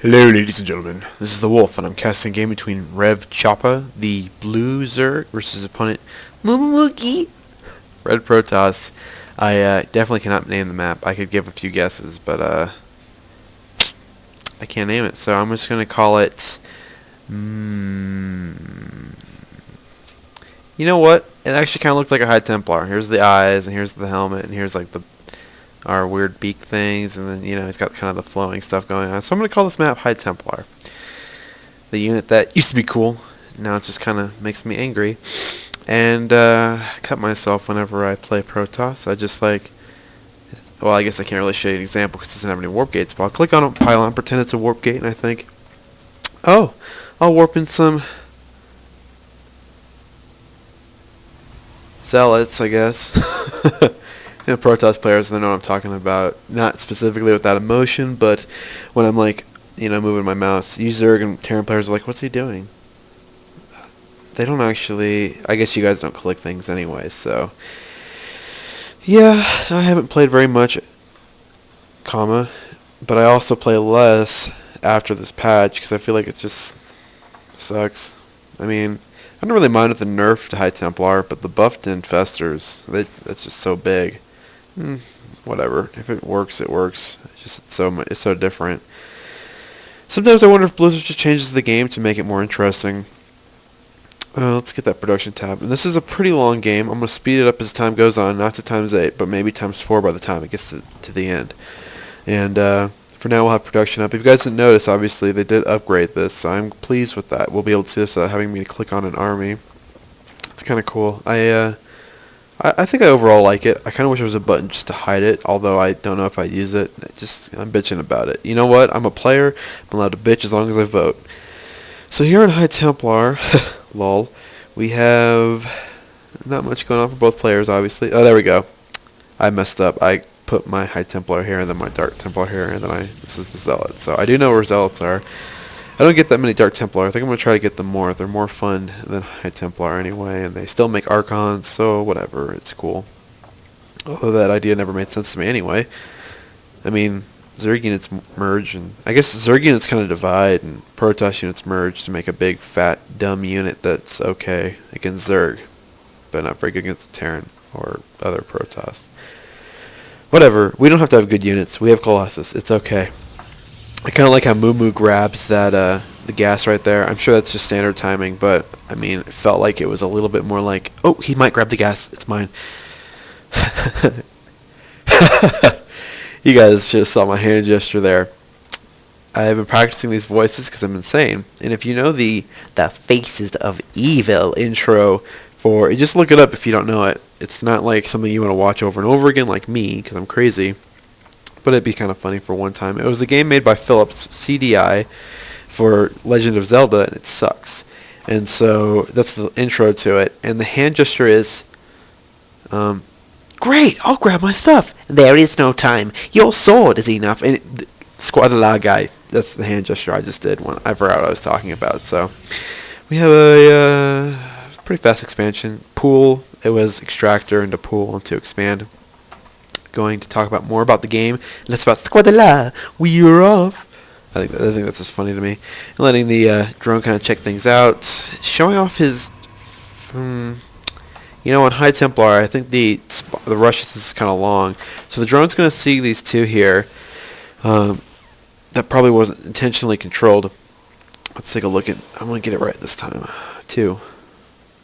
Hello, ladies and gentlemen. This is the Wolf, and I'm casting a game between RevChopper, the blue Zerg, versus his opponent MooMooMugi, red Protoss. I definitely cannot name the map. I could give a few guesses, but I can't name it. So I'm just gonna call it. You know what? It actually kind of looks like a High Templar. Here's the eyes, and here's the helmet, and here's like our weird beak things, and then he's got kind of the flowing stuff going on. So I'm gonna call this map High Templar. The unit that used to be cool, now it just kind of makes me angry, and cut myself whenever I play Protoss. I just like, well, I guess I can't really show you an example because it doesn't have any warp gates. But I'll click on a pylon, pretend it's a warp gate, and I think, oh, I'll warp in some zealots, I guess. Protoss players, they know what I'm talking about. Not specifically with that emotion, but when I'm like, moving my mouse. You Zerg and Terran players are like, what's he doing? They don't actually, I guess you guys don't click things anyway, so. Yeah, I haven't played very much, but I also play less after this patch, because I feel like it just sucks. I mean, I don't really mind with the nerf to High Templar, but the buff to Infestors, that's just so big. Whatever. If it works, it works. It's so different. Sometimes I wonder if Blizzard just changes the game to make it more interesting. Let's get that production tab. And this is a pretty long game. I'm going to speed it up as time goes on, not to ×8, but maybe ×4 by the time it gets to the end. And for now, we'll have production up. If you guys didn't notice, obviously, they did upgrade this, so I'm pleased with that. We'll be able to see this without having me to click on an army. It's kind of cool. I think I overall like it. I kind of wish there was a button just to hide it, although I don't know if I'd use it. I'm bitching about it. You know what? I'm a player. I'm allowed to bitch as long as I vote. So here in High Templar, lol, we have not much going on for both players, obviously. Oh, there we go. I messed up. I put my High Templar here, and then my Dark Templar here, and then this is the Zealot. So I do know where Zealots are. I don't get that many Dark Templar. I think I'm going to try to get them more. They're more fun than High Templar anyway, and they still make Archons, so whatever. It's cool. Although that idea never made sense to me anyway. I mean, Zerg units merge, and I guess Zerg units kind of divide, and Protoss units merge to make a big, fat, dumb unit that's okay against Zerg, but not very good against Terran or other Protoss. Whatever. We don't have to have good units. We have Colossus. It's okay. I kind of like how Moo grabs that the gas right there. I'm sure that's just standard timing, but I mean, it felt like it was a little bit more like, oh, he might grab the gas. It's mine. You guys should have saw my hand gesture there. I have been practicing these voices because I'm insane. And if you know the Faces of Evil intro just look it up if you don't know it. It's not like something you want to watch over and over again like me because I'm crazy. But it'd be kind of funny for one time. It was a game made by Philips CDI for Legend of Zelda, and it sucks. And so that's the intro to it. And the hand gesture is, great, I'll grab my stuff. There is no time. Your sword is enough. And Squadala guy, that's the hand gesture I just did when I forgot what I was talking about. So we have a pretty fast expansion. Pool, it was extractor into pool into expand. Going to talk about more about the game, less about Squadala. We're off. I think that's just funny to me. And letting the drone kind of check things out, showing off his. On High Templar, I think the rushes is kind of long, so the drone's going to see these two here. That probably wasn't intentionally controlled. Let's take a look at. I'm going to get it right this time. 2.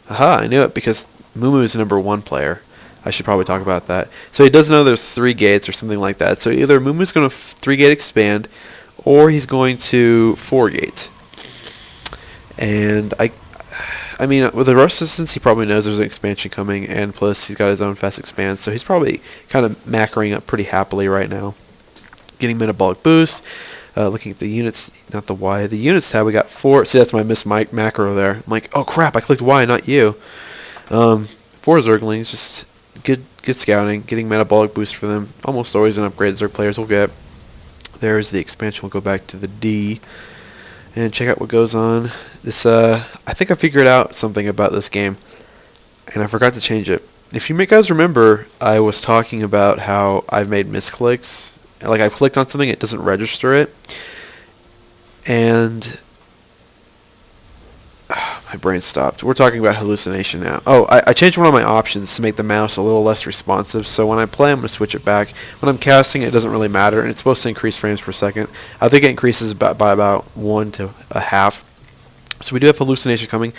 Aha! I knew it because Mumu is the #1 player. I should probably talk about that. So he does know there's 3 gates or something like that. So either Moomoo's going to 3-gate expand, or he's going to 4-gate. And I mean, with the resistance, he probably knows there's an expansion coming, and plus he's got his own fast expand, so he's probably kind of macroing up pretty happily right now. Getting metabolic boost. Looking at the units, not the Y. The units tab, we got 4. See, that's my miss macro there. I'm like, oh crap, I clicked Y, not U. 4 Zerglings, just good scouting, getting metabolic boost for them. Almost always an upgrade Zerg players will get. There's the expansion. We'll go back to the D and check out what goes on. This I think I figured out something about this game, and I forgot to change it. If you guys remember, I was talking about how I've made misclicks. Like I clicked on something, it doesn't register it. And my brain stopped. We're talking about hallucination now. Oh, I changed one of my options to make the mouse a little less responsive. So when I play, I'm going to switch it back. When I'm casting, it doesn't really matter, and it's supposed to increase frames per second. I think it increases by about 1 to a half. So we do have hallucination coming.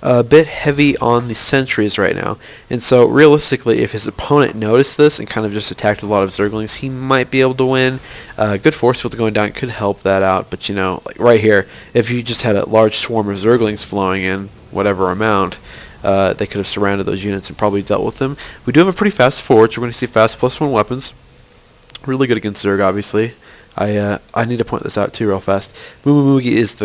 A bit heavy on the sentries right now. And so realistically, if his opponent noticed this and kind of just attacked a lot of Zerglings, he might be able to win. Good force fields going down could help that out. But, you know, like right here, if you just had a large swarm of Zerglings flowing in, whatever amount, they could have surrounded those units and probably dealt with them. We do have a pretty fast forge. We're going to see fast +1 weapons. Really good against Zerg, obviously. I need to point this out, too, real fast. MooMooMugi is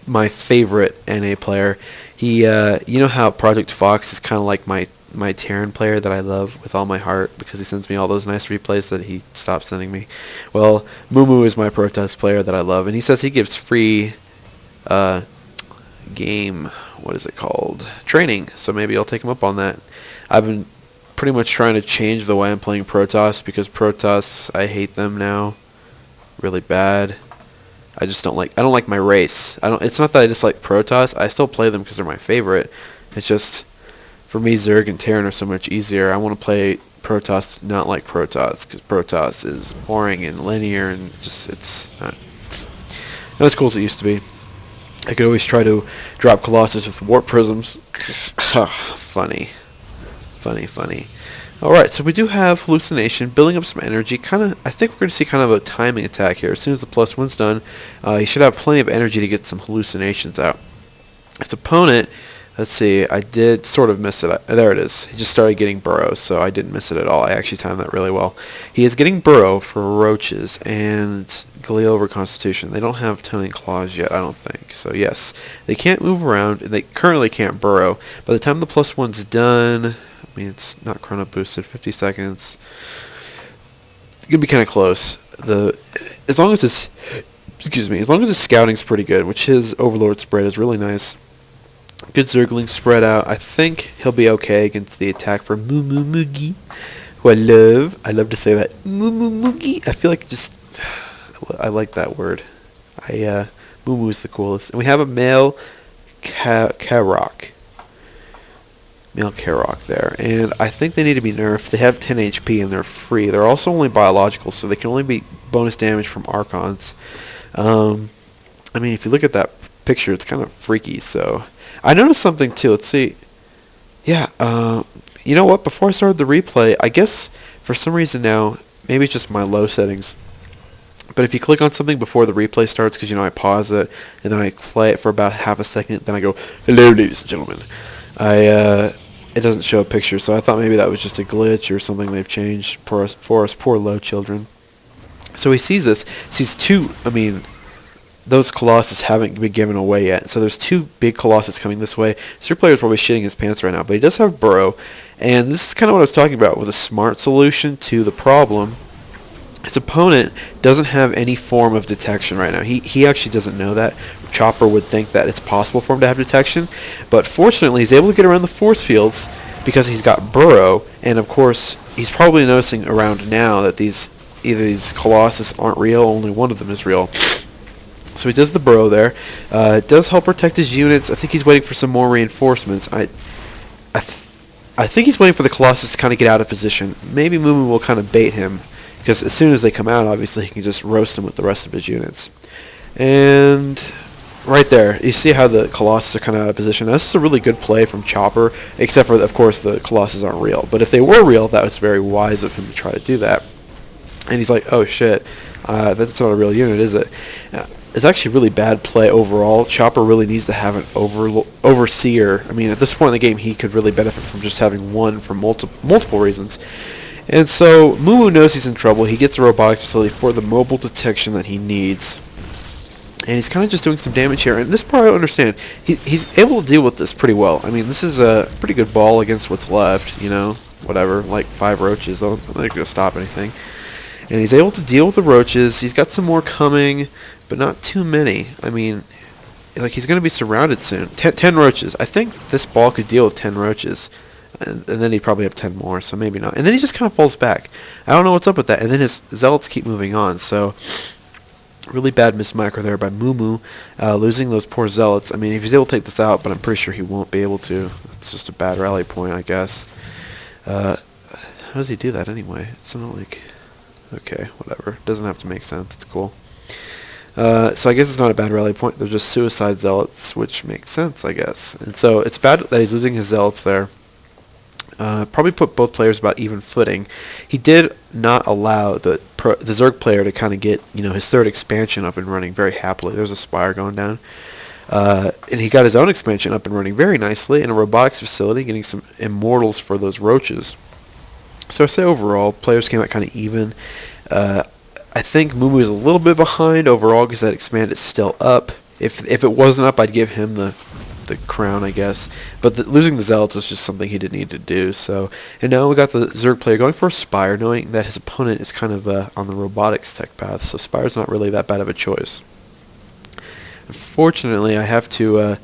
my favorite NA player. He, you know how Project Fox is kind of like my Terran player that I love with all my heart because he sends me all those nice replays that he stopped sending me. Well, Moomoo is my Protest player that I love, and he says he gives free game, what is it called? Training. So maybe I'll take him up on that. I've been pretty much trying to change the way I'm playing Protoss because Protoss, I hate them now really bad. I don't like my race. It's not that I dislike Protoss. I still play them because they're my favorite. It's just, for me, Zerg and Terran are so much easier. I want to play Protoss not like Protoss because Protoss is boring and linear and just, it's not as cool as it used to be. I could always try to drop Colossus with warp prisms. Funny. Alright, so we do have hallucination, building up some energy. I think we're going to see kind of a timing attack here. As soon as the +1's done, he should have plenty of energy to get some hallucinations out. His opponent, let's see, I did sort of miss it. There it is. He just started getting burrows, so I didn't miss it at all. I actually timed that really well. He is getting burrow for roaches and glial reconstitution. They don't have toning claws yet, I don't think. So yes, they can't move around, and they currently can't burrow. By the time the +1's done, I mean, it's not chrono boosted, 50 seconds. It's gonna be kind of close. As long as his scouting's pretty good, which his Overlord spread is really nice. Good Zergling spread out. I think he'll be okay against the attack for MooMooMugi, who I love. I love to say that MooMooMugi. I feel like I like that word. Moomoo is the coolest. And we have a male Karok. Male Karok there, and I think they need to be nerfed. They have 10 HP and they're free. They're also only biological, so they can only be bonus damage from Archons. I mean, if you look at that picture, it's kind of freaky. So I noticed something too. Let's see. Yeah, you know what? Before I started the replay, I guess for some reason now, maybe it's just my low settings, but if you click on something before the replay starts, because, you know, I pause it and then I play it for about half a second, then I go, "Hello, ladies and gentlemen." It doesn't show a picture, so I thought maybe that was just a glitch or something they've changed for us poor low children. So he sees this, sees two, I mean, those Colossus haven't been given away yet, so there's two big Colossus coming this way. So your player's probably shitting his pants right now, but he does have burrow, and this is kind of what I was talking about with a smart solution to the problem. His opponent doesn't have any form of detection right now. He actually doesn't know that. Chopper would think that it's possible for him to have detection, but fortunately he's able to get around the force fields because he's got burrow, and of course he's probably noticing around now that either these Colossus aren't real, only one of them is real. So he does the burrow there. It does help protect his units. I think he's waiting for some more reinforcements. I think he's waiting for the Colossus to kind of get out of position. Maybe Moomoo will kind of bait him, because as soon as they come out, obviously, he can just roast him with the rest of his units. And right there, you see how the Colossus are kind of out of position. Now, this is a really good play from Chopper, except for, of course, the Colossus aren't real. But if they were real, that was very wise of him to try to do that. And he's like, oh, shit, that's not a real unit, is it? It's actually really bad play overall. Chopper really needs to have an overseer. I mean, at this point in the game, he could really benefit from just having one for multiple reasons. And so Moomoo knows he's in trouble. He gets a robotics facility for the mobile detection that he needs. And he's kind of just doing some damage here. And this part I don't understand. He's able to deal with this pretty well. I mean, this is a pretty good ball against what's left, you know, whatever, like 5 roaches. They're not going to stop anything. And he's able to deal with the roaches. He's got some more coming, but not too many. I mean, like, he's going to be surrounded soon. 10 roaches. I think this ball could deal with 10 roaches. And then he'd probably have 10 more, so maybe not. And then he just kind of falls back. I don't know what's up with that. And then his zealots keep moving on. So Really bad mismicro there by Moo, losing those poor Zealots. I mean, if he's able to take this out, but I'm pretty sure he won't be able to. It's just a bad rally point, I guess. How does he do that anyway? It's not like... Okay, whatever. Doesn't have to make sense. It's cool. So I guess it's not a bad rally point. They're just suicide Zealots, which makes sense, I guess. And so it's bad that he's losing his Zealots there. Probably put both players about even footing. He did not allow the Zerg player to kind of get, you know, his third expansion up and running very happily. There's a Spire going down. And he got his own expansion up and running very nicely in a robotics facility, getting some immortals for those roaches. So I say overall, players came out kind of even. I think Moo is a little bit behind overall because that expand is still up. If it wasn't up, I'd give him the crown, I guess. But losing the Zealots was just something he didn't need to do. So, and now we got the Zerg player going for a Spire, knowing that his opponent is kind of on the robotics tech path. So Spire's not really that bad of a choice. Unfortunately, I have to...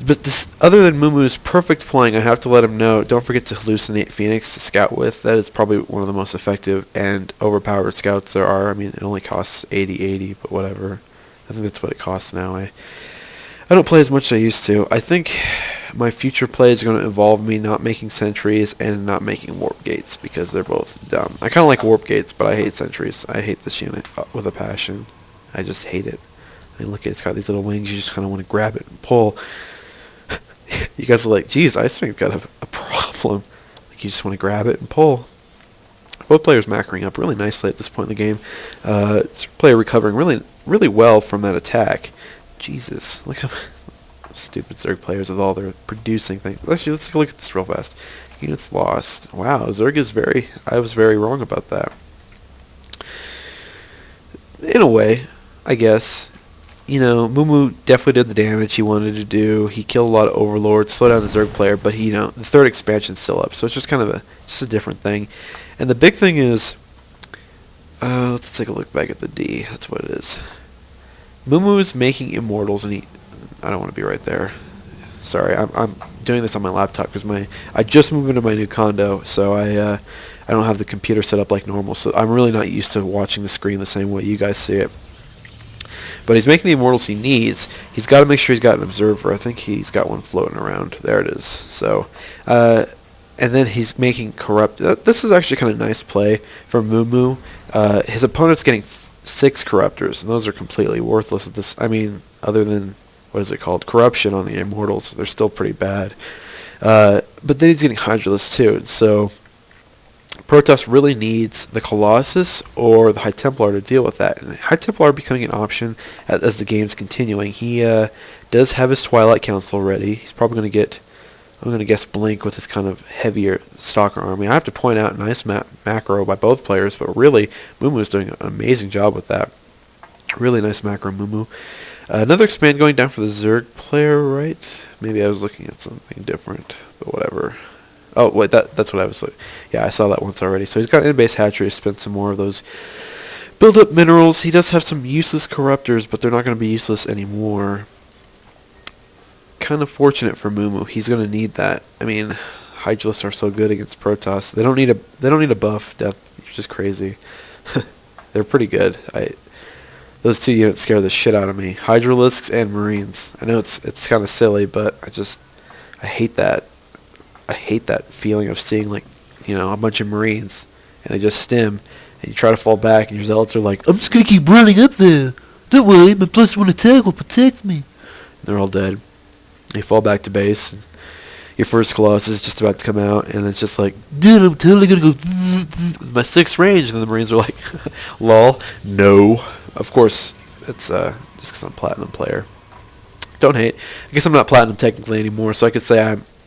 but other than Moomoo's perfect playing, I have to let him know, don't forget to hallucinate Phoenix to scout with. That is probably one of the most effective and overpowered scouts there are. I mean, it only costs 80, but whatever. I think that's what it costs now. I don't play as much as I used to. I think my future play is going to involve me not making sentries and not making warp gates because they're both dumb. I kind of like warp gates, but I hate sentries. I hate this unit with a passion. I just hate it. I mean, look, it's got these little wings. You just kind of want to grab it and pull. You guys are like, geez, Ice Wing's got a problem. Like, you just want to grab it and pull. Both players macroing up really nicely at this point in the game. Player recovering really well from that attack. Jesus, look how stupid Zerg players with all their producing things. Actually, let's take a look at this real fast. Units lost. Wow, Zerg is I was very wrong about that. In a way, I guess. You know, Moo definitely did the damage he wanted to do. He killed a lot of overlords, slowed down the Zerg player, but he, you know, the third expansion's still up, so it's just kind of a different thing. And the big thing is, let's take a look back at the D. That's what it is. Moo's making immortals, and I don't want to be right there. Sorry, I'm doing this on my laptop because I just moved into my new condo, so I don't have the computer set up like normal, so I'm really not used to watching the screen the same way you guys see it. But he's making the immortals he needs. He's got to make sure he's got an observer. I think he's got one floating around. There it is. So, and then he's making corrupt. This is actually kind of nice play for Moo. His opponent's getting 6 corruptors, and those are completely worthless at this. I mean, other than, what is it called? Corruption on the immortals. They're still pretty bad. But then he's getting Hydralisk too. So Protoss really needs the Colossus or the High Templar to deal with that. And High Templar becoming an option as the game's continuing. He does have his Twilight Council ready. He's probably going to get, I'm going to guess, Blink with his kind of heavier Stalker army. I have to point out, nice macro by both players, but really, Moo's doing an amazing job with that. Really nice macro, Moo. Another expand going down for the Zerg player, right? Maybe I was looking at something different, but whatever. Oh, wait, that's what I was looking. Yeah, I saw that once already. So he's got in-base hatchery to spend some more of those build-up minerals. He does have some useless corruptors, but they're not going to be useless anymore. Kind of fortunate for Moo. He's going to need that. I mean, Hydralisks are so good against Protoss. They don't need a buff. Death, which is crazy. They're pretty good. Those two units scare the shit out of me. Hydralisks and Marines. I know it's kind of silly, but I hate that. I hate that feeling of seeing, like, you know, a bunch of Marines and they just stim and you try to fall back and your Zealots are like, I'm just going to keep running up there. Don't worry, my +1 attack will protect me. And they're all dead. You fall back to base and your first Colossus is just about to come out and it's just like, dude, I'm totally going to go with my 6th range. And then the Marines are like, lol, no. Of course, it's just because I'm Platinum player. Don't hate. I guess I'm not Platinum technically anymore, so I could say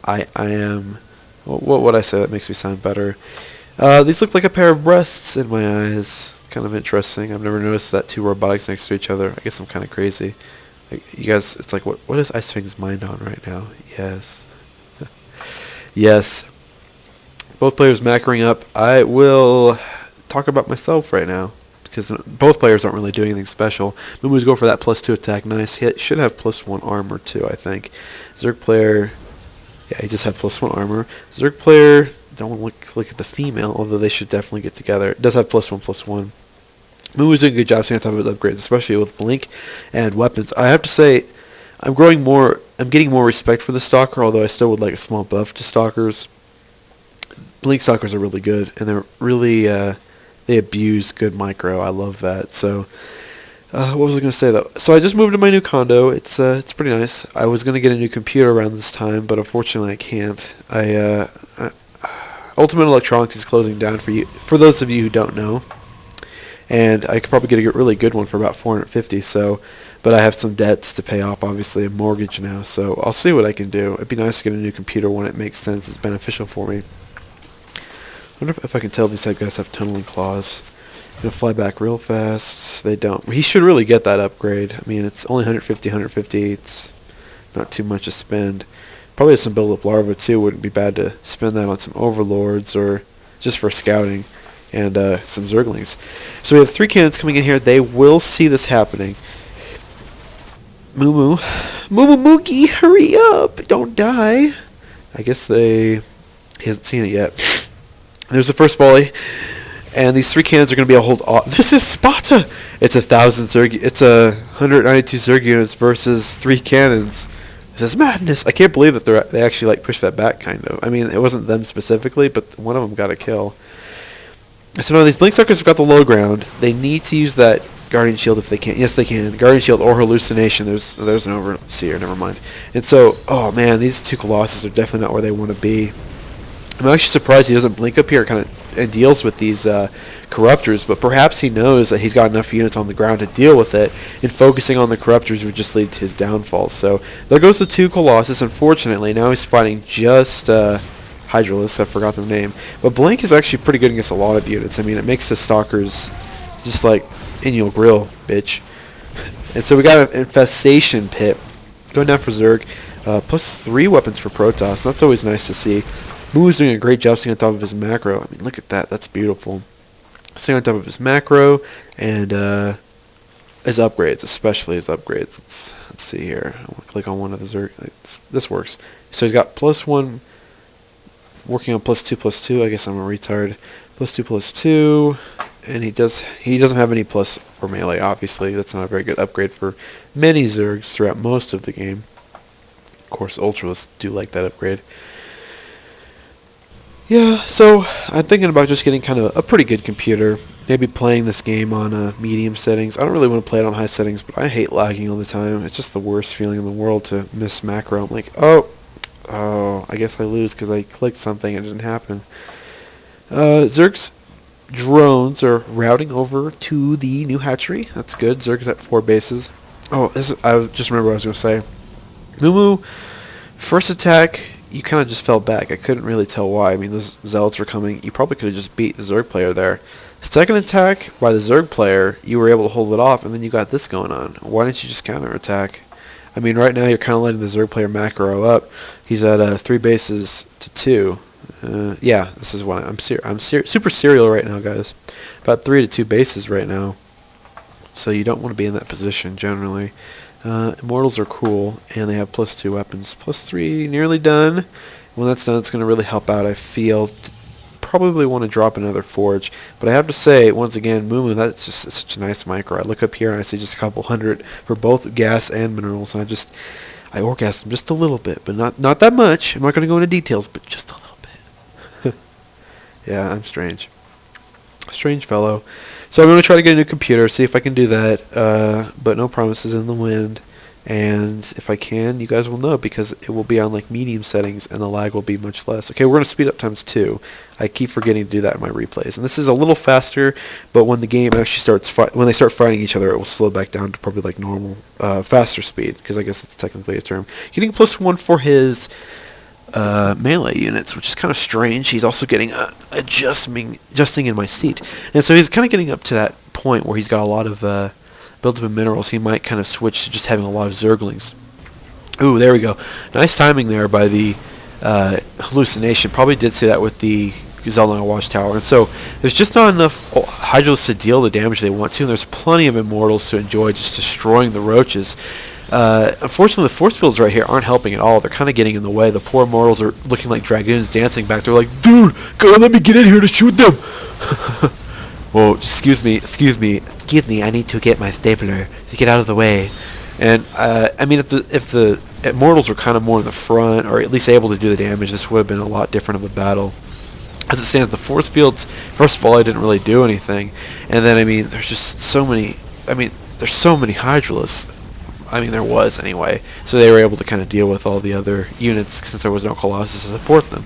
I am. What would I say that makes me sound better? These look like a pair of breasts in my eyes. Kind of interesting. I've never noticed that 2 robotics next to each other. I guess I'm kind of crazy. Like, you guys, it's like, what is Ice Wing's mind on right now? Yes. Yes. Both players macroing up. I will talk about myself right now, because both players aren't really doing anything special. Moo's go for that +2 attack. Nice. He should have +1 armor too, I think. Zerg player... Yeah, he just had +1 armor. Zerg player, don't want to look at the female, although they should definitely get together. It does have +1/+1. MooMoo's doing a good job staying on top of his upgrades, especially with Blink and weapons. I have to say, I'm getting more respect for the Stalker, although I still would like a small buff to Stalkers. Blink Stalkers are really good, and they're really, they abuse good micro. I love that. So, what was I going to say, though? So I just moved to my new condo. It's pretty nice. I was going to get a new computer around this time, but unfortunately I can't. Ultimate Electronics is closing down for those of you who don't know. And I could probably get a really good one for about $450. So, but I have some debts to pay off, obviously a mortgage now. So I'll see what I can do. It'd be nice to get a new computer when it makes sense. It's beneficial for me. I wonder if I can tell these guys have tunneling claws. Gonna fly back real fast. They don't. He should really get that upgrade. I mean, it's only 150. It's not too much to spend. Probably some build-up larva too. Wouldn't be bad to spend that on some overlords or just for scouting and some zerglings. So we have 3 cannons coming in here. They will see this happening. MooMooMugi, hurry up! Don't die. I guess he hasn't seen it yet. There's the first volley, and these 3 cannons are going to be able to hold. This is Sparta. It's 1,000 Zerg. It's 192 Zerg units versus 3 cannons. This is madness. I can't believe that they actually like pushed that back, kind of. I mean, it wasn't them specifically, but one of them got a kill. So now these Blink Suckers have got the low ground. They need to use that Guardian Shield if they can. Yes, they can. Guardian Shield or Hallucination. There's an Overseer. Never mind. And so, oh man, these 2 Colossus are definitely not where they want to be. I'm actually surprised he doesn't blink up here and deals with these Corruptors, but perhaps he knows that he's got enough units on the ground to deal with it, and focusing on the Corruptors would just lead to his downfall. So there goes the 2 Colossus. Unfortunately, now he's fighting just Hydralisk. I forgot the name. But Blink is actually pretty good against a lot of units. I mean, it makes the Stalkers just like in your grill, bitch. And so we got an Infestation Pit going down for Zerg. Plus 3 weapons for Protoss. That's always nice to see. Moo's doing a great job staying on top of his macro. I mean, look at that. That's beautiful. Staying on top of his macro and his upgrades, especially his upgrades. Let's see here. I want to click on one of the Zerg. This works. So he's got +1, working on +2/+2. I guess I'm a retard. +2/+2, and he doesn't have any plus for melee. Obviously, that's not a very good upgrade for many Zergs throughout most of the game. Of course, Ultralists do like that upgrade. Yeah, so I'm thinking about just getting kind of a pretty good computer. Maybe playing this game on medium settings. I don't really want to play it on high settings, but I hate lagging all the time. It's just the worst feeling in the world to miss macro. I'm like, oh, I guess I lose because I clicked something and it didn't happen. Zerg's drones are routing over to the new hatchery. That's good. Zerg's at 4 bases. Oh, I just remember what I was going to say. MooMoo, first attack, you kind of just fell back. I couldn't really tell why. I mean, those Zealots were coming. You probably could have just beat the Zerg player there. Second attack by the Zerg player, you were able to hold it off, and then you got this going on. Why didn't you just counterattack? I mean, right now you're kind of letting the Zerg player macro up. He's at 3 bases to 2. Yeah, this is why I'm super serial right now, guys. About 3 to 2 bases right now. So you don't want to be in that position generally. Immortals are cool, and they have +2 weapons. +3, nearly done. When that's done, it's going to really help out, I feel. Probably want to drop another Forge. But I have to say, once again, MooMoo, that's just such a nice micro. I look up here, and I see just a couple hundred for both gas and minerals. And I orgasm just a little bit, but not that much. I'm not going to go into details, but just a little bit. Yeah, I'm strange. Strange fellow. So I'm going to try to get a new computer, see if I can do that, but no promises in the wind. And if I can, you guys will know, because it will be on like medium settings and the lag will be much less. Okay, we're going to speed up ×2. I keep forgetting to do that in my replays. And this is a little faster, but when the game actually starts, when they start fighting each other, it will slow back down to probably like normal, faster speed, because I guess it's technically a term. Getting +1 for his melee units, which is kind of strange. He's also getting adjusting in my seat, and so he's kind of getting up to that point where he's got a lot of built up in minerals. He might kind of switch to just having a lot of Zerglings. Ooh, there we go. Nice timing there by the hallucination. Probably did see that with the Zeldong Watchtower. And so there's just not enough Hydralisks to deal the damage they want to, and there's plenty of Immortals to enjoy just destroying the roaches. Unfortunately, the force fields right here aren't helping at all. They're kind of getting in the way. The poor Immortals are looking like dragoons dancing back. They're like, dude, go let me get in here to shoot them. whoa, excuse me, I need to get my stapler to get out of the way. And I mean, if the Immortals were kind of more in the front, or at least able to do the damage, this would have been a lot different of a battle. As it stands, the force fields, first of all, I didn't really do anything, and then I mean, there's just so many. I mean, there's so many Hydralisks. I mean, there was anyway, so they were able to kind of deal with all the other units since there was no Colossus to support them.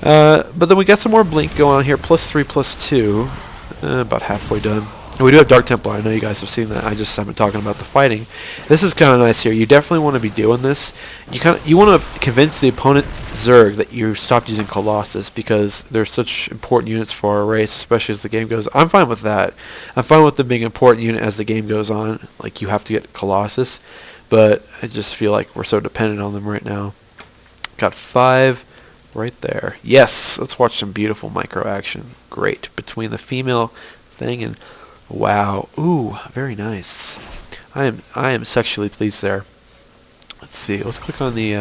But then we got some more Blink going on here, +3, +2, about halfway done. And we do have Dark Templar. I know you guys have seen that. I just haven't talking about the fighting. This is kind of nice here. You definitely want to be doing this. You want to convince the opponent Zerg that you stopped using Colossus because they're such important units for our race, especially as the game goes. I'm fine with that. I'm fine with them being an important unit as the game goes on. Like, you have to get Colossus, but I just feel like we're so dependent on them right now. Got 5 right there. Yes, let's watch some beautiful micro action. Great between the female thing and. Wow. Ooh, very nice. I am sexually pleased there. Let's see. Let's click on the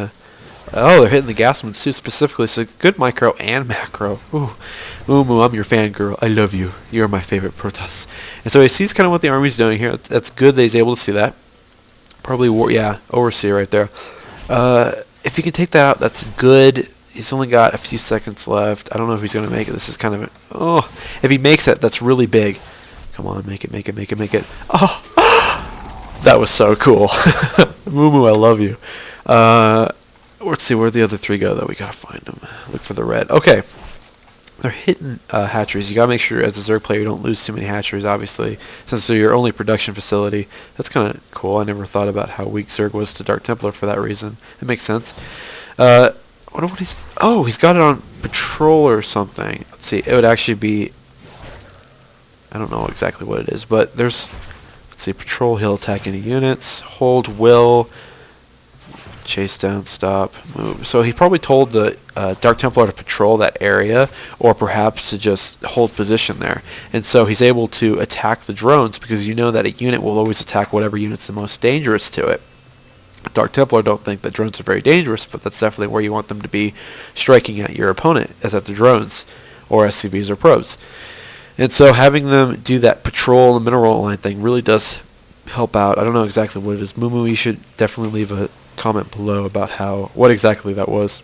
oh, they're hitting the gas ones too specifically. So good micro and macro. Ooh. MooMoo, I'm your fangirl. I love you. You're my favorite Protoss. And so he sees kind of what the army's doing here. That's good that he's able to see that. Probably yeah, Overseer right there. If he can take that out, that's good. He's only got a few seconds left. I don't know if he's going to make it. This is kind of oh, if he makes it, that's really big. Come on, make it. Oh, that was so cool. MooMoo, I love you. Let's see, where'd the other 3 go, though? We gotta find them. Look for the red. Okay. They're hitting hatcheries. You gotta make sure, as a Zerg player, you don't lose too many hatcheries, obviously, since they're your only production facility. That's kind of cool. I never thought about how weak Zerg was to Dark Templar for that reason. It makes sense. I wonder what he's... Oh, he's got it on patrol or something. Let's see. It would actually be... I don't know exactly what it is, but there's, let's see, patrol, he'll attack any units, hold, will, chase down, stop, move. So he probably told the Dark Templar to patrol that area, or perhaps to just hold position there. And so he's able to attack the drones, because you know that a unit will always attack whatever unit's the most dangerous to it. Dark Templar don't think that drones are very dangerous, but that's definitely where you want them to be striking at your opponent, as at the drones, or SCVs or probes. And so having them do that patrol and mineral line thing really does help out. I don't know exactly what it is. MooMoo, you should definitely leave a comment below about what exactly that was.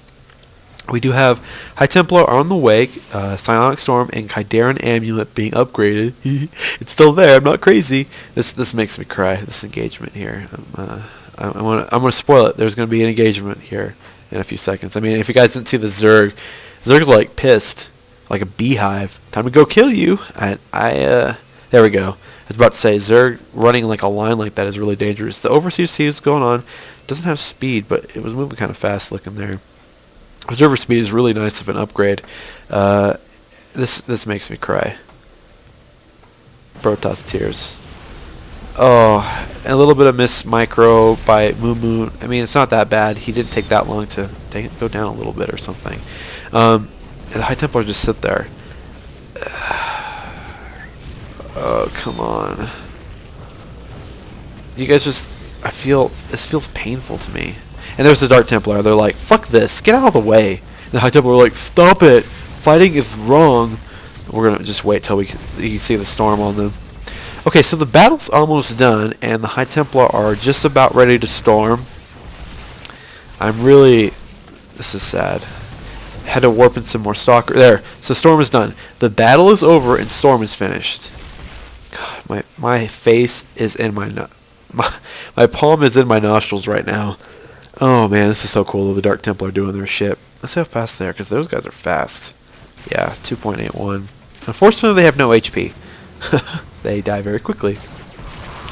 We do have High Templar on the way, Psionic Storm and Khydaran Amulet being upgraded. It's still there. I'm not crazy. This makes me cry. This engagement here. I'm gonna spoil it. There's gonna be an engagement here in a few seconds. I mean, if you guys didn't see the Zerg's like pissed. Like a beehive. Time to go kill you. And there we go. I was about to say, Zerg running like a line like that is really dangerous. The Overseer is going on. Doesn't have speed, but it was moving kind of fast looking there. Observer speed is really nice of an upgrade. This makes me cry. Protoss tears. Oh, and a little bit of miss micro by MooMoo. I mean, it's not that bad. He didn't take that long to go down a little bit or something. And the High Templar just sit there. Oh, come on. You guys just... I feel... This feels painful to me. And there's the Dark Templar. They're like, fuck this. Get out of the way. And the High Templar are like, stop it. Fighting is wrong. We're going to just wait till you see the storm on them. Okay, so the battle's almost done. And the High Templar are just about ready to storm. I'm really... This is sad. Had to warp in some more stalker. There. So storm is done. The battle is over and storm is finished. God, my face is in my palm is in my nostrils right now. Oh man, this is so cool. The Dark Templar doing their shit. Let's see how fast they are, because those guys are fast. Yeah, 2.81. Unfortunately, they have no HP. They die very quickly.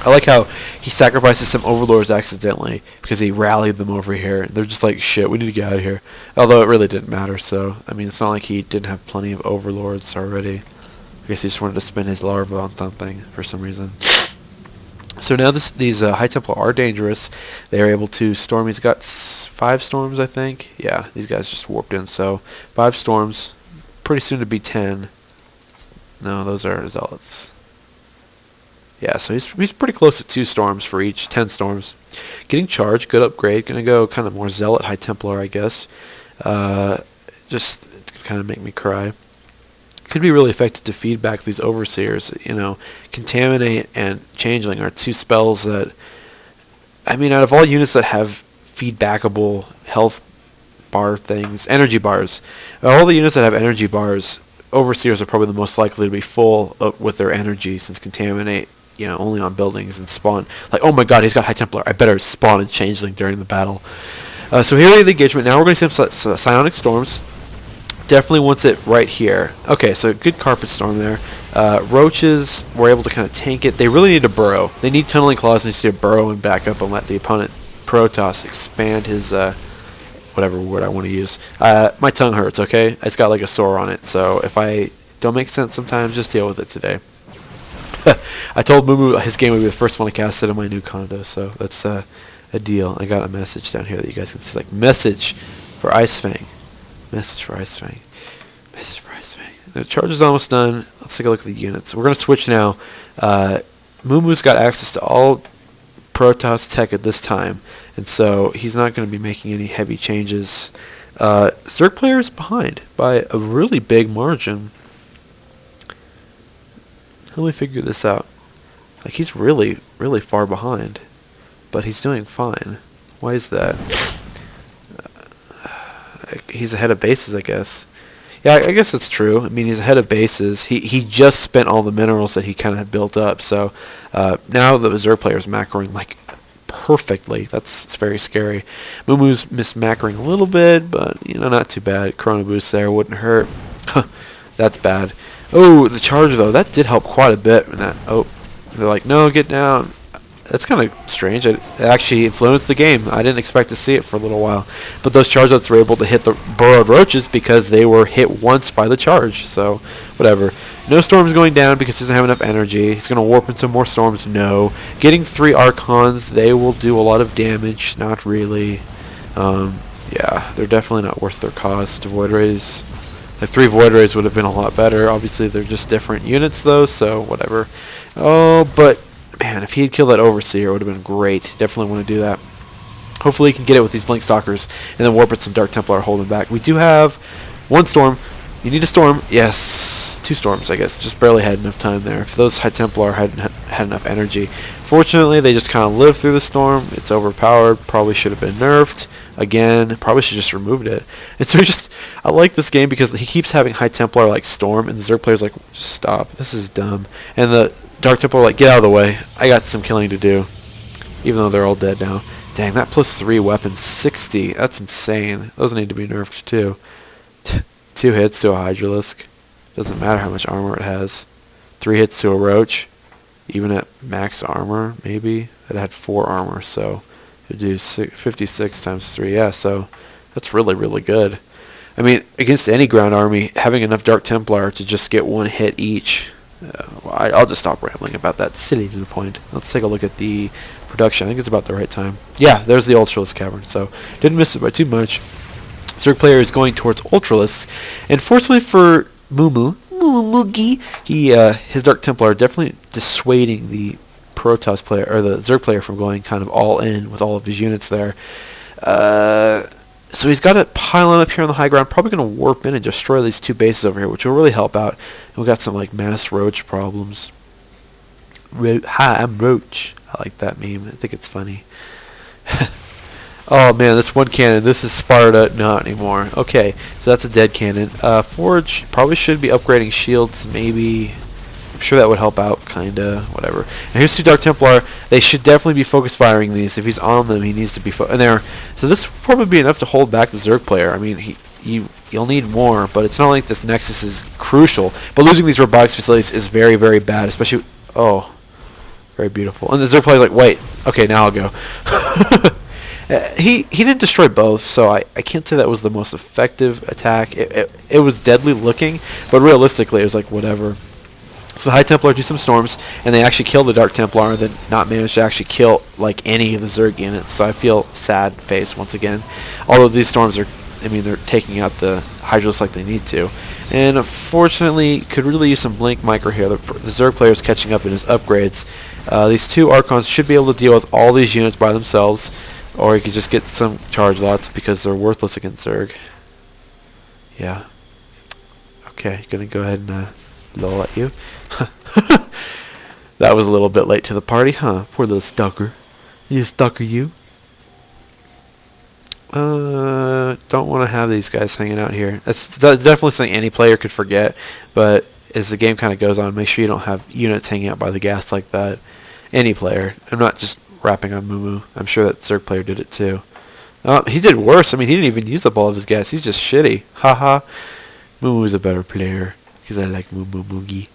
I like how he sacrifices some overlords accidentally because he rallied them over here. They're just like, shit, we need to get out of here. Although it really didn't matter, so, I mean, it's not like he didn't have plenty of overlords already. I guess he just wanted to spin his larva on something for some reason. So now these High Templar are dangerous. They are able to storm. He's got 5 storms, I think. Yeah, these guys just warped in. So 5 storms, pretty soon to be 10. No, those are zealots. Yeah, so he's pretty close to 2 storms for each, 10 storms. Getting charged, good upgrade. Gonna go kind of more zealot High Templar, I guess. Just it's gonna kind of make me cry. could be really effective to feed back these Overseers. You know, Contaminate and Changeling are two spells that, I mean, out of all units that have feedbackable health bar things, energy bars, all the units that have energy bars, Overseers are probably the most likely to be full with their energy, since Contaminate, you know, only on buildings and spawn. Like, oh my god, he's got High Templar. I better spawn a Changeling during the battle. So here are the engagement. Now we're going to see some Psionic Storms. Definitely wants it right here. Okay, so good Carpet Storm there. Roaches were able to kind of tank it. They really need to burrow. They need Tunneling Claws, and they need to burrow and back up and let the opponent Protoss expand his, whatever word I want to use. My tongue hurts, okay? It's got like a sore on it, so if I don't make sense sometimes, just deal with it today. I told Moo his game would be the first one I casted in my new condo, so that's a deal. I got a message down here that you guys can see, like, message for Ice Fang. Message for Ice Fang. Message for Ice Fang. The charge is almost done. Let's take a look at the units. We're going to switch now. Moomoo's got access to all Protoss tech at this time, and so he's not going to be making any heavy changes. Zerg player is behind by a really big margin. How do we figure this out? Like, he's really, really far behind, but he's doing fine. Why is that? He's ahead of bases, I guess. Yeah, I guess that's true. I mean, he's ahead of bases. He just spent all the minerals that he kind of built up. So now the Zerg player is macroing like perfectly. That's very scary. Moomoo's missed macroing a little bit, but you know, not too bad. Chrono Boost there wouldn't hurt. That's bad. Oh, the charge though, that did help quite a bit. And that, oh, they're like, no, get down. That's kind of strange. It actually influenced the game. I didn't expect to see it for a little while. But those charge outs were able to hit the burrowed roaches because they were hit once by the charge. So, whatever. No storms going down because he doesn't have enough energy. He's going to warp into more storms. No. Getting 3 Archons, they will do a lot of damage. Not really. Yeah, they're definitely not worth their cost. Void Rays. Like 3 Void Rays would have been a lot better. Obviously, they're just different units, though, so whatever. Oh, but man, if he had killed that Overseer, it would have been great. Definitely want to do that. Hopefully he can get it with these Blink Stalkers and then warp it some Dark Templar holding back. We do have 1 storm. You need a storm. Yes, 2 storms, I guess. Just barely had enough time there. If those High Templar hadn't had enough energy. Fortunately, they just kind of lived through the storm. It's overpowered. Probably should have been nerfed. Again, probably should just removed it. And so I like this game because he keeps having High Templar like storm, and the Zerg player's like, just stop. This is dumb. And the Dark Templar like, get out of the way. I got some killing to do. Even though they're all dead now. Dang, that +3 weapons, 60. That's insane. Those need to be nerfed too. 2 hits to a Hydralisk. Doesn't matter how much armor it has. 3 hits to a Roach. Even at max armor, maybe. It had 4 armor, so it would do 56 times 3. Yeah, so that's really, really good. I mean, against any ground army, having enough Dark Templar to just get 1 hit each. I'll just stop rambling about that. Silly to the point. Let's take a look at the production. I think it's about the right time. Yeah, there's the Ultralisk Cavern, so didn't miss it by too much. Zerg player is going towards Ultralisks, and fortunately for MooMooMugi, his Dark Templar are definitely dissuading the Protoss player, or the Zerg player, from going kind of all in with all of his units there. So he's got it piling up here on the high ground, probably going to warp in and destroy these 2 bases over here, which will really help out. And we got some like mass roach problems. Hi, I'm Roach. I like that meme. I think it's funny. Oh man, this 1 cannon. This is Sparta. Not anymore. Okay, so that's a dead cannon. Forge probably should be upgrading shields. Maybe. I'm sure that would help out, kinda, whatever. And here's 2 Dark Templar. They should definitely be focus firing these. If he's on them, he needs to be and there. So this will probably be enough to hold back the Zerg player. I mean, you'll need more, but it's not like this Nexus is crucial. But losing these robotics facilities is very, very bad, especially. Oh, very beautiful. And the Zerg player's like, wait, okay, now I'll go. He didn't destroy both, so I can't say that was the most effective attack. It was deadly looking, but realistically, it was like whatever. So the High Templar do some storms, and they actually kill the Dark Templar, and then not manage to actually kill like any of the Zerg units. So I feel sad face once again. Although these storms are, I mean, they're taking out the Hydralisks like they need to. And unfortunately, could really use some Blink Micro here. The Zerg player is catching up in his upgrades. These 2 Archons should be able to deal with all these units by themselves, or you could just get some charge lots because they're worthless against Zerg. Yeah. Okay, gonna go ahead and lull at you. That was a little bit late to the party, huh? Poor little stalker. You stalker, you. Don't want to have these guys hanging out here. That's definitely something any player could forget, but as the game kind of goes on, make sure you don't have units hanging out by the gas like that. Any player. I'm not just rapping on Moo. I'm sure that Zerg player did it too. He did worse. I mean, he didn't even use up all of his gas. He's just shitty. Haha. Moo's a better player because I like MooMooMugi.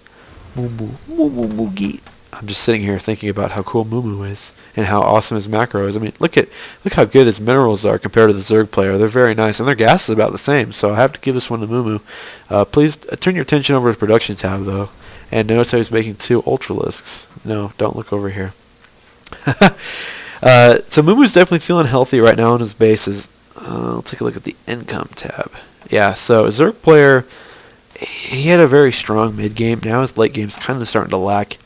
MooMooMugi. I'm just sitting here thinking about how cool Moo is and how awesome his macro is. I mean, look how good his minerals are compared to the Zerg player. They're very nice, and their gas is about the same. So I have to give this one to Moo. Please turn your attention over to the production tab though, and notice how he's making 2 Ultralisks. No, don't look over here. So Moo's definitely feeling healthy right now on his bases. I'll take a look at the income tab. Yeah, so Zerg player, he had a very strong mid game. Now his late game's kind of starting to lack.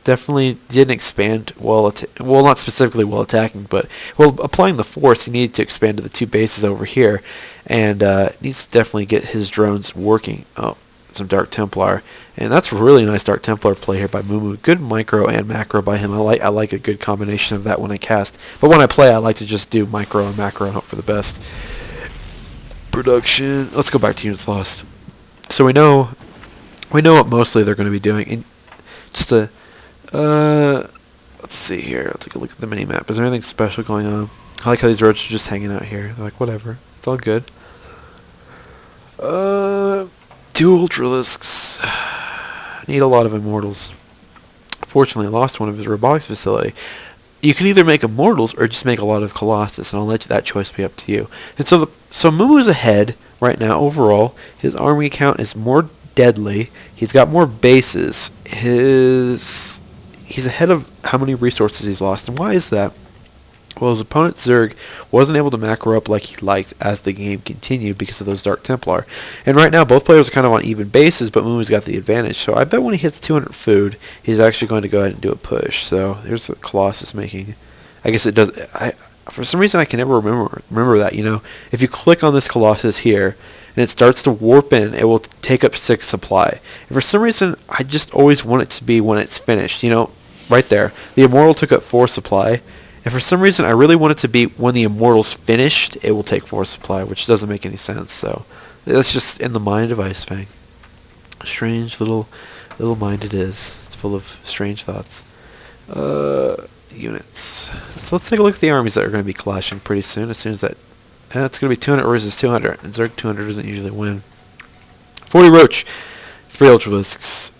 Definitely didn't expand well, not specifically while attacking, but while applying the force, he needed to expand to the 2 bases over here, and needs to definitely get his drones working. Oh, some Dark Templar, and that's really nice Dark Templar play here by Moo. Good micro and macro by him. I like a good combination of that when I cast, but when I play, I like to just do micro and macro and hope for the best. Production. Let's go back to units lost. So we know what mostly they're going to be doing, and just to let's see here. I'll take a look at the mini map. Is there anything special going on? I like how these roads are just hanging out here. They're like, whatever. It's all good. 2 Ultralisks. Need a lot of Immortals. Fortunately, I lost one of his robotics facility. You can either make Immortals or just make a lot of Colossus, and I'll let that choice be up to you. And so Moo's ahead right now overall. His army count is more deadly. He's got more bases. He's ahead of how many resources he's lost. And why is that? Well, his opponent Zerg wasn't able to macro up like he liked as the game continued because of those Dark Templar. And right now, both players are kind of on even bases, but Moo's got the advantage. So I bet when he hits 200 food, he's actually going to go ahead and do a push. So there's the Colossus making. I guess it does. For some reason, I can never remember that. You know, if you click on this Colossus here, and it starts to warp in, it will take up 6 supply. And for some reason, I just always want it to be when it's finished. You know, right there. The Immortal took up 4 supply. And for some reason, I really want it to be when the Immortal's finished, it will take 4 supply, which doesn't make any sense. So that's just in the mind of Ice Fang. Strange little mind it is. It's full of strange thoughts. Units. So let's take a look at the armies that are going to be clashing pretty soon. As soon as that, it's going to be 200 versus 200. And Zerg 200 doesn't usually win. 40 Roach, 3 Ultralisks.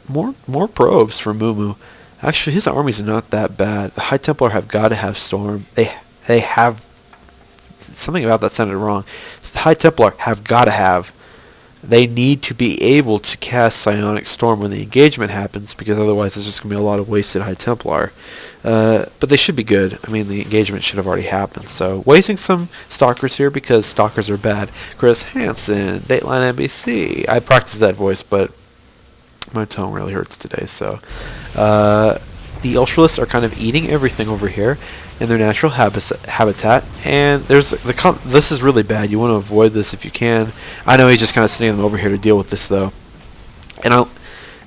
More probes for Moo. Actually, his armies are not that bad. The High Templar have got to have Storm. They have something about that sounded wrong. So the High Templar have got to have. They need to be able to cast Psionic Storm when the engagement happens, because otherwise there's just going to be a lot of wasted High Templar. But they should be good. I mean, the engagement should have already happened. So wasting some Stalkers here because Stalkers are bad. Chris Hansen, Dateline NBC. I practiced that voice, but my tone really hurts today. So the Ultralisks are kind of eating everything over here in their natural habitat, and there's this is really bad. You want to avoid this if you can. I know he's just kind of sending them over here to deal with this though, and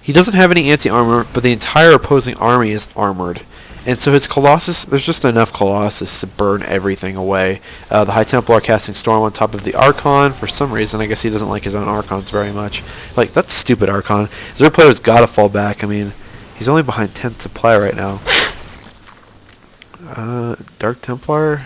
he doesn't have any anti-armor, but the entire opposing army is armored, and so his Colossus, there's just enough Colossus to burn everything away. The High Templar are casting Storm on top of the Archon for some reason. I guess he doesn't like his own Archons very much. Like, that's stupid Archon. Zerg player's got to fall back. I mean, he's only behind 10 supply right now. Dark Templar,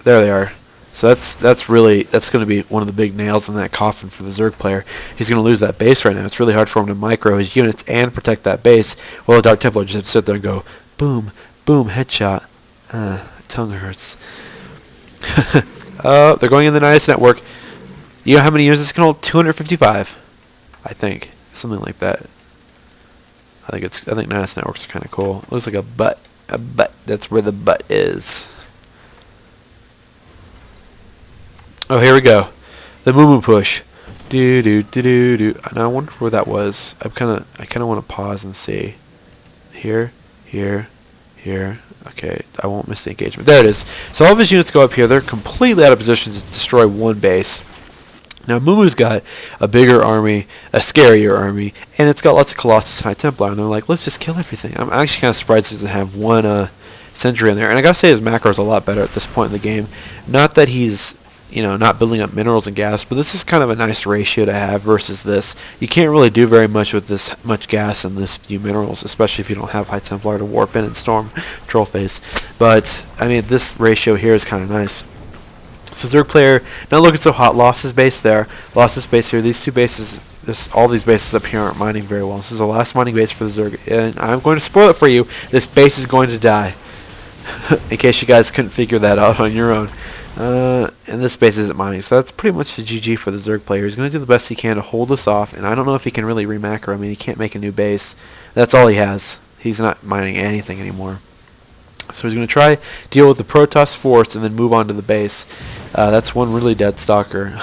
there they are. So that's going to be one of the big nails in that coffin for the Zerg player. He's going to lose that base right now. It's really hard for him to micro his units and protect that base. Well, the Dark Templar just have to sit there and go boom, boom, headshot. Tongue hurts. They're going in the Nidus network. You know how many units this can hold? 255, I think, something like that. I think Nidus networks are kind of cool. Looks like a butt. A butt. That's where the butt is. Oh, here we go. The Moo push. Do do do do do. And I wonder where that was. I kind of want to pause and see. Here. Okay, I won't miss the engagement. There it is. So all of his units go up here. They're completely out of position to destroy one base. Now, Moomoo's got a bigger army, a scarier army, and it's got lots of Colossus and High Templar, and they're like, let's just kill everything. I'm actually kind of surprised it doesn't have one Sentry in there. And I gotta say his macro is a lot better at this point in the game. Not that he's, not building up minerals and gas, but this is kind of a nice ratio to have versus this. You can't really do very much with this much gas and this few minerals, especially if you don't have High Templar to warp in and storm Troll Face. But, I mean, this ratio here is kind of nice. So Zerg player, not looking so hot. Lost his base there. Lost his base here. These two bases, all these bases up here aren't mining very well. This is the last mining base for the Zerg. And I'm going to spoil it for you. This base is going to die. In case you guys couldn't figure that out on your own. And this base isn't mining. So that's pretty much the GG for the Zerg player. He's going to do the best he can to hold this off. And I don't know if he can really remacro. I mean, he can't make a new base. That's all he has. He's not mining anything anymore. So he's going to try deal with the Protoss force and then move on to the base. That's one really dead stalker.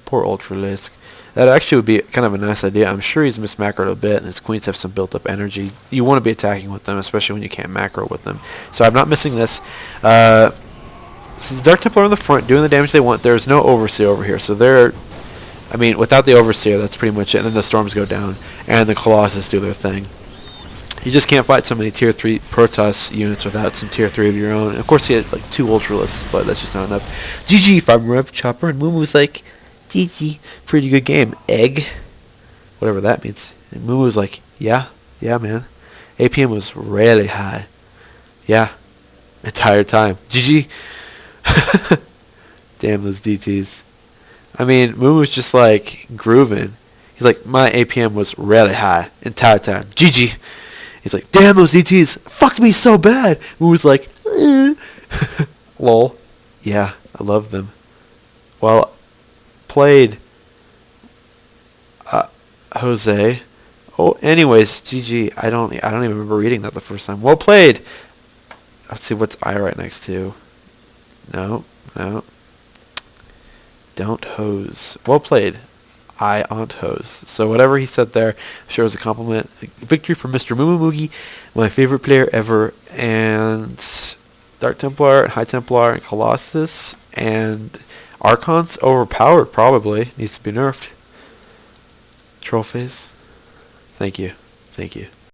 Poor Ultralisk. That actually would be kind of a nice idea. I'm sure he's mismacroed a bit, and his queens have some built-up energy. You want to be attacking with them, especially when you can't macro with them. So I'm not missing this. Since Dark Templar on the front doing the damage they want, there's no Overseer over here. So without the Overseer, that's pretty much it. And then the Storms go down, and the Colossus do their thing. You just can't fight so many Tier 3 Protoss units without some Tier 3 of your own. And of course, he had like 2 Ultralisks, but that's just not enough. GG, if I'm RevChopper, and MooMoo's like, GG, pretty good game, egg. Whatever that means. And MooMoo's like, yeah, man. APM was really high. Yeah, entire time. GG. Damn those DTs. I mean, MooMoo's just like grooving. He's like, my APM was really high, entire time. GG. He's like, damn, those DTs fucked me so bad. MooMoo's like, lol. Yeah, I love them. Well played, Jose. Oh, anyways, GG. I don't even remember reading that the first time. Well played. Let's see, what's I right next to? No. Don't hose. Well played. I aren't hose. So whatever he said there, I'm sure it was a compliment. Victory for Mr. MooMooMugi, my favorite player ever, and Dark Templar, High Templar, and Colossus, and Archon's overpowered, probably. Needs to be nerfed. Troll Face. Thank you.